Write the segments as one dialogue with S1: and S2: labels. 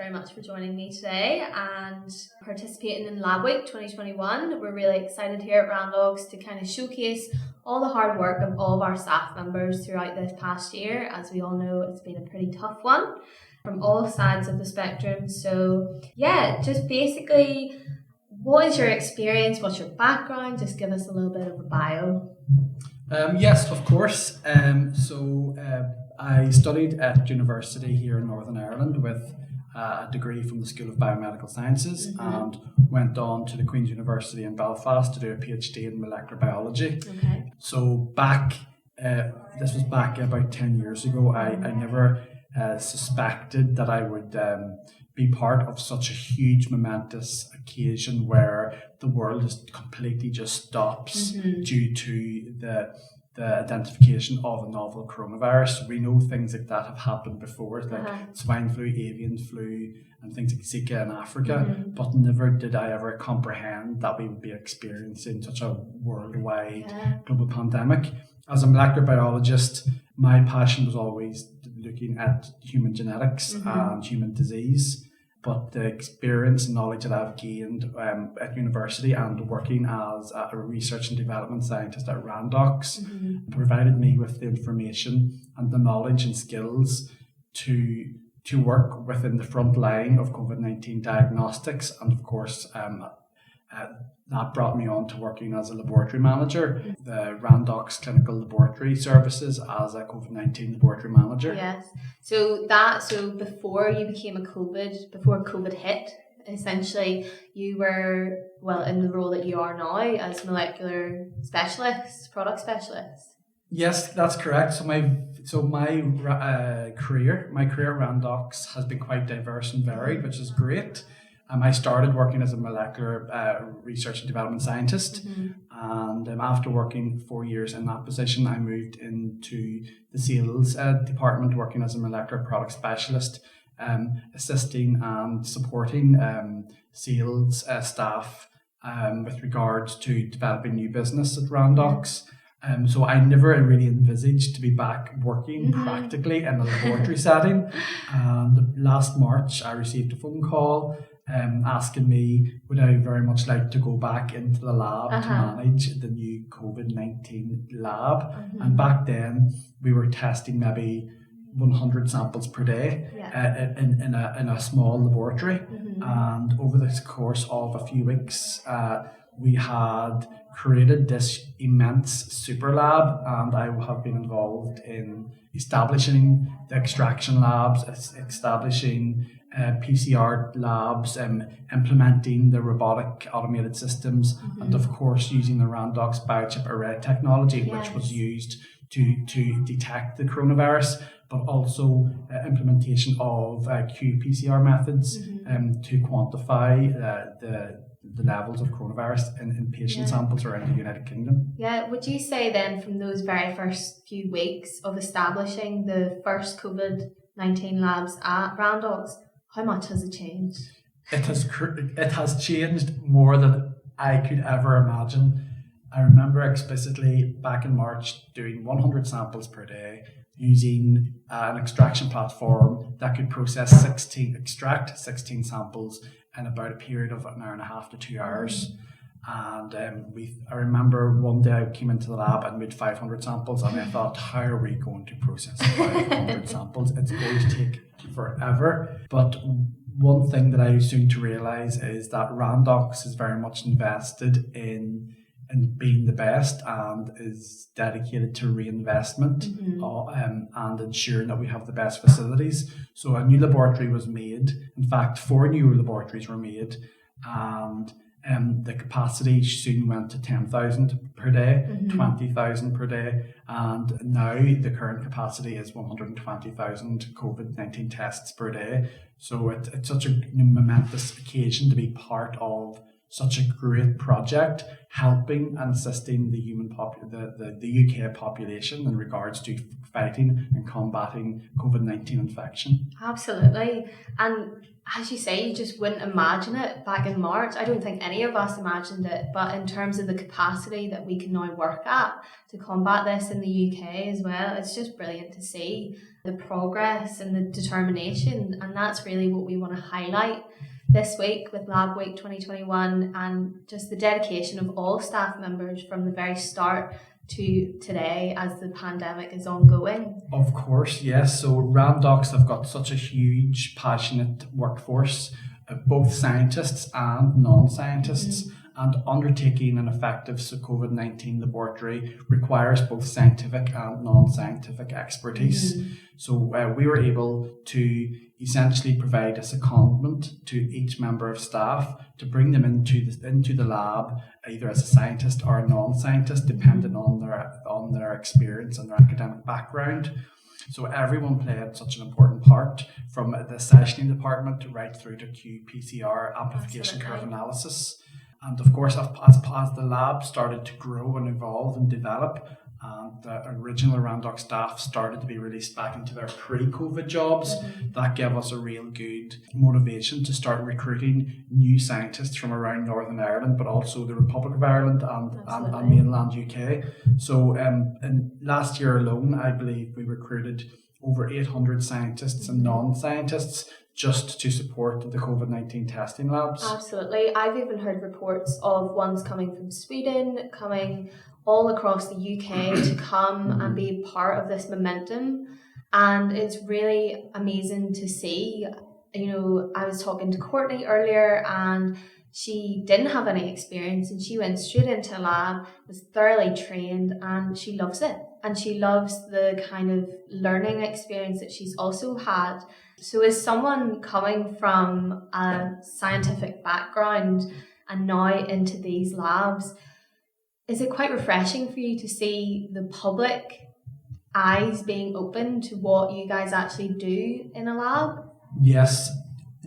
S1: very much for joining me today and participating in Lab Week 2021. We're really excited here at Randox to kind of showcase all the hard work of all of our staff members throughout this past year. As we all know, it's been a pretty tough one from all sides of the spectrum. So yeah, just basically, what is your experience? What's your background? Just give us a little bit of a bio.
S2: Yes, of course. I studied at university here in Northern Ireland with a degree from the School of Biomedical Sciences and went on to the Queen's University in Belfast to do a PhD in molecular biology.
S1: Okay.
S2: So this was back about 10 years ago. I never suspected that I would be part of such a huge, momentous occasion where the world completely just stops due to the identification of a novel coronavirus. We know things like that have happened before, like swine flu, avian flu, and things like Zika in Africa, but never did I ever comprehend that we would be experiencing such a worldwide global pandemic. As a molecular biologist, my passion was always looking at human genetics and human disease. But the experience and knowledge that I've gained at university and working as a research and development scientist at Randox provided me with the information and the knowledge and skills to work within the front line of COVID-19 diagnostics. And of course, that brought me on to working as a laboratory manager, the Randox Clinical Laboratory Services as a COVID-19 laboratory manager.
S1: Yes. So before you became before COVID hit, essentially you were, in the role that you are now as molecular specialist, product specialist.
S2: Yes, that's correct. So my career at Randox has been quite diverse and varied, which is great. I started working as a molecular research and development scientist, and after working 4 years in that position, I moved into the sales department, working as a molecular product specialist, assisting and supporting sales staff with regards to developing new business at Randox. So I never really envisaged to be back working practically in a laboratory setting. And last March, I received a phone call asking me would I very much like to go back into the lab to manage the new COVID-19 lab. And back then we were testing maybe 100 samples per day in a small laboratory. And over the course of a few weeks, we had created this immense super lab, and I have been involved in establishing the extraction labs, establishing PCR labs, implementing the robotic automated systems, and of course using the Randox Biochip array technology, which was used to detect the coronavirus, but also implementation of qPCR methods to quantify the levels of coronavirus in patient samples around the United Kingdom.
S1: Yeah, would you say then from those very first few weeks of establishing the first COVID-19 labs at Randox, how much has it changed?
S2: It has changed more than I could ever imagine. I remember explicitly back in March doing 100 samples per day using an extraction platform that could extract 16 samples in about a period of an hour and a half to 2 hours. And I remember one day I came into the lab and made 500 samples, and I thought, how are we going to process 500 samples? It's going to take forever. But one thing that I was soon to realize is that Randox is very much invested in being the best and is dedicated to reinvestment and ensuring that we have the best facilities. So a new laboratory was made. In fact, 4 new laboratories were made, and the capacity soon went to 10,000 per day, 20,000 per day, and now the current capacity is 120,000 COVID-19 tests per day. So it's such a momentous occasion to be part of such a great project helping and assisting the the UK population in regards to fighting and combating COVID-19 infection.
S1: Absolutely. And as you say, you just wouldn't imagine it back in March. I don't think any of us imagined it, but in terms of the capacity that we can now work at to combat this in the UK as well, it's just brilliant to see the progress and the determination. And that's really what we want to highlight this week with Lab Week 2021, and just the dedication of all staff members from the very start to today as the pandemic is ongoing.
S2: Of course, yes. So Randox have got such a huge, passionate workforce, both scientists and non-scientists, and undertaking an effective COVID-19 laboratory requires both scientific and non-scientific expertise. So we were able to essentially provide a secondment to each member of staff to bring them into the lab, either as a scientist or a non-scientist, depending on their experience and their academic background. So everyone played such an important part, from the sessioning department right through to qPCR amplification curve analysis. And of course, as the lab started to grow and evolve and develop, and the original Randox staff started to be released back into their pre-COVID jobs, that gave us a real good motivation to start recruiting new scientists from around Northern Ireland, but also the Republic of Ireland and mainland UK. So in last year alone, I believe we recruited over 800 scientists and non-scientists just to support the COVID-19 testing labs.
S1: Absolutely. I've even heard reports of ones coming from Sweden, coming all across the UK to come and be part of this momentum. And it's really amazing to see. You know, I was talking to Courtney earlier, and she didn't have any experience, and she went straight into a lab, was thoroughly trained, and she loves it. And she loves the kind of learning experience that she's also had. So as someone coming from a scientific background and now into these labs, is it quite refreshing for you to see the public eyes being open to what you guys actually do in a lab?
S2: Yes,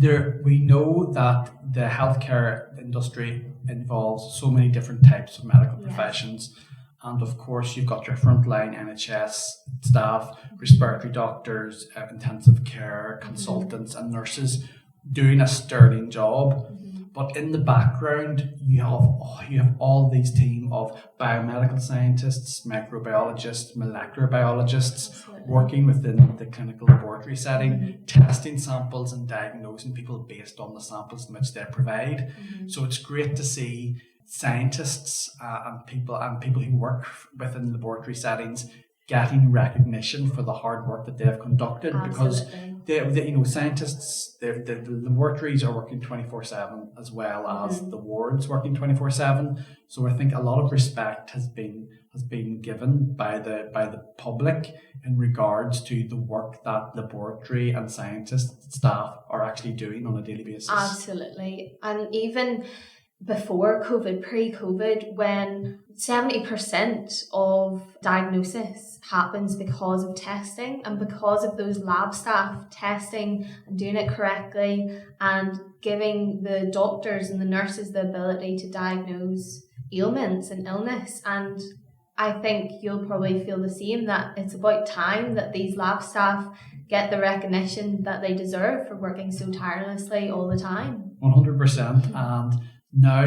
S2: we know that the healthcare industry involves so many different types of medical professions. And of course, you've got your frontline NHS staff, respiratory doctors, intensive care consultants and nurses doing a sterling job. But in the background, you have all these team of biomedical scientists, microbiologists, molecular biologists working within the clinical laboratory setting, testing samples and diagnosing people based on the samples in which they provide. So it's great to see scientists and people who work within laboratory settings getting recognition for the hard work that they have conducted. Because scientists, the laboratories are working 24/7 as well as the wards working 24/7. So I think a lot of respect has been given by the public in regards to the work that laboratory and scientist staff are actually doing on a daily basis.
S1: Absolutely. And even before COVID, pre-COVID, when 70% of diagnosis happens because of testing and because of those lab staff testing and doing it correctly and giving the doctors and the nurses the ability to diagnose ailments and illness. And I think you'll probably feel the same, that it's about time that these lab staff get the recognition that they deserve for working so tirelessly all the time.
S2: 100%. And now,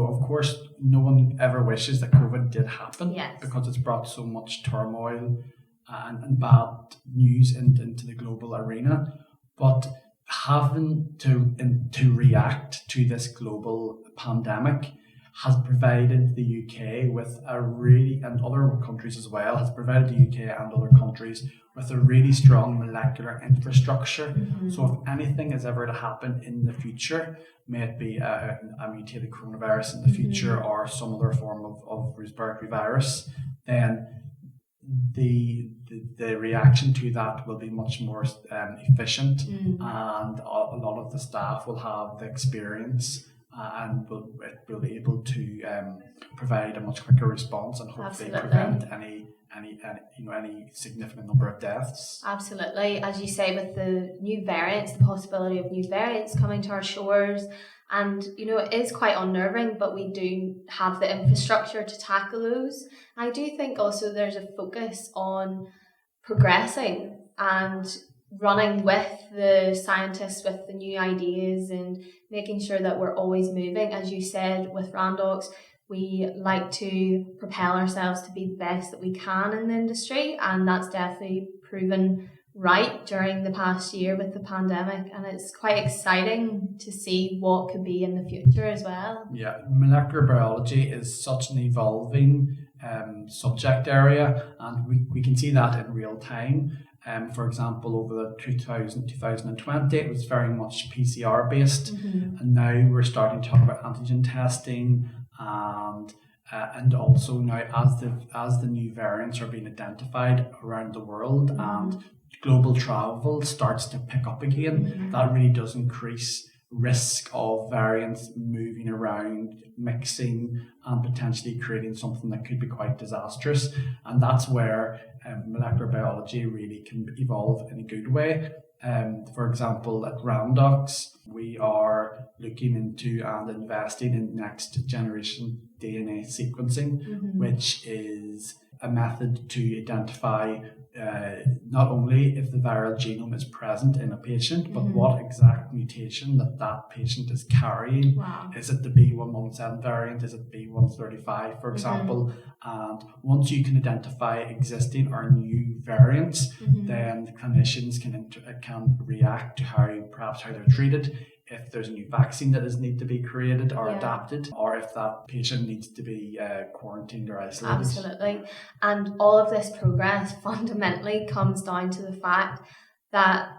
S2: of course, no one ever wishes that COVID did happen, because it's brought so much turmoil and bad news into the global arena. But having to react to this global pandemic has provided the UK with and other countries as well, has provided the UK and other countries with a really strong molecular infrastructure. So if anything is ever to happen in the future, may it be a mutated coronavirus in the future or some other form of respiratory virus, then the reaction to that will be much more efficient, and a lot of the staff will have the experience and will be able to provide a much quicker response and hopefully prevent any significant number of deaths.
S1: Absolutely. As you say, with the new variants, the possibility of new variants coming to our shores, And, it is quite unnerving, but we do have the infrastructure to tackle those. I do think also there's a focus on progressing and running with the scientists with the new ideas and making sure that we're always moving. As you said, with Randox, we like to propel ourselves to be the best that we can in the industry, and that's definitely proven right during the past year with the pandemic, and it's quite exciting to see what could be in the future as well.
S2: Yeah, molecular biology is such an evolving subject area, and we can see that in real time. For example, over the 2020, it was very much PCR based, and now we're starting to talk about antigen testing, and also now as the new variants are being identified around the world and global travel starts to pick up again, that really does increase risk of variants moving around, mixing, and potentially creating something that could be quite disastrous. And that's where molecular biology really can evolve in a good way. For example, at Randox, we are looking into and investing in next generation DNA sequencing, which is a method to identify not only if the viral genome is present in a patient, but what exact mutation that patient is carrying.
S1: Wow.
S2: Is it the B117 variant? Is it B135, for example? And once you can identify existing or new variants, then the clinicians can react to how they're treated. If there's a new vaccine that need to be created or adapted, or if that patient needs to be quarantined or isolated.
S1: Absolutely. And all of this progress fundamentally comes down to the fact that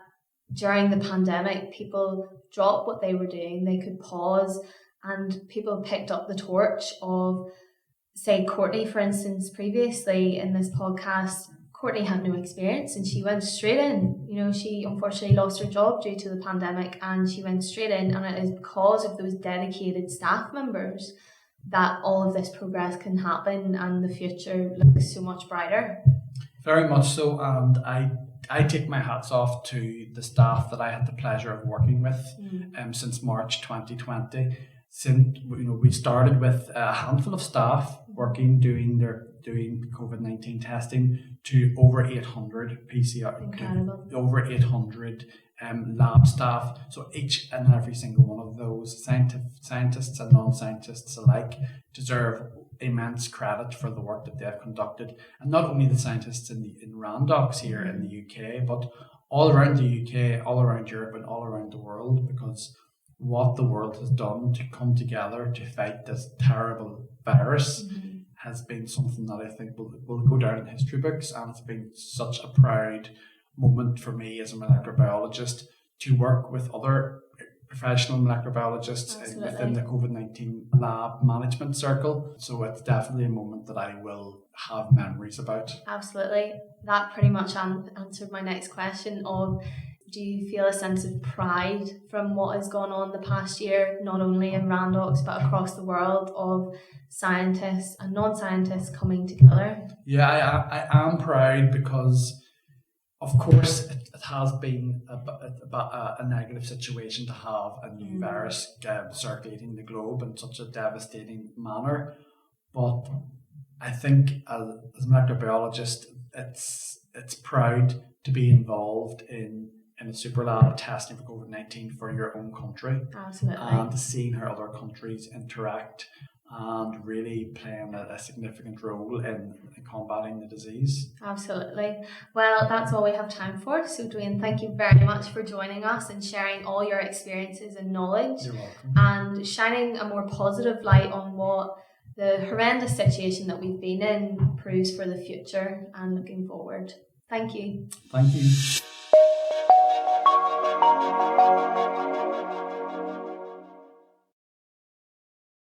S1: during the pandemic, people dropped what they were doing, they could pause, and people picked up the torch of, say, Courtney, for instance, previously in this podcast. Courtney had no experience and she went straight in. She unfortunately lost her job due to the pandemic and she went straight in, and it is because of those dedicated staff members that all of this progress can happen and the future looks so much brighter.
S2: Very much so, and I take my hats off to the staff that I had the pleasure of working with since March 2020. Since we started with a handful of staff working doing COVID-19 testing to over 800 PCR, over 800 lab staff. So each and every single one of those scientists and non-scientists alike deserve immense credit for the work that they've conducted, and not only the scientists in Randox here in the UK, but all around the UK, all around Europe, and all around the world, because what the world has done to come together to fight this terrible virus has been something that I think will go down in history books, and it's been such a proud moment for me as a molecular biologist to work with other professional molecular biologists within the COVID-19 lab management circle. So it's definitely a moment that I will have memories about.
S1: Absolutely. That pretty much answered my next question of, do you feel a sense of pride from what has gone on the past year, not only in Randox, but across the world, of scientists and non-scientists coming together?
S2: Yeah, I am proud because, of course, it has been a negative situation to have a new virus circulating the globe in such a devastating manner. But I think as a molecular biologist, it's proud to be involved in a super lab testing for COVID-19 for your own country.
S1: Absolutely.
S2: And seeing how other countries interact and really playing a significant role in combating the disease.
S1: Absolutely. Well, that's all we have time for. So, Dwaine, thank you very much for joining us and sharing all your experiences and knowledge.
S2: You're welcome.
S1: And shining a more positive light on what the horrendous situation that we've been in proves for the future and looking forward. Thank you.
S2: Thank you.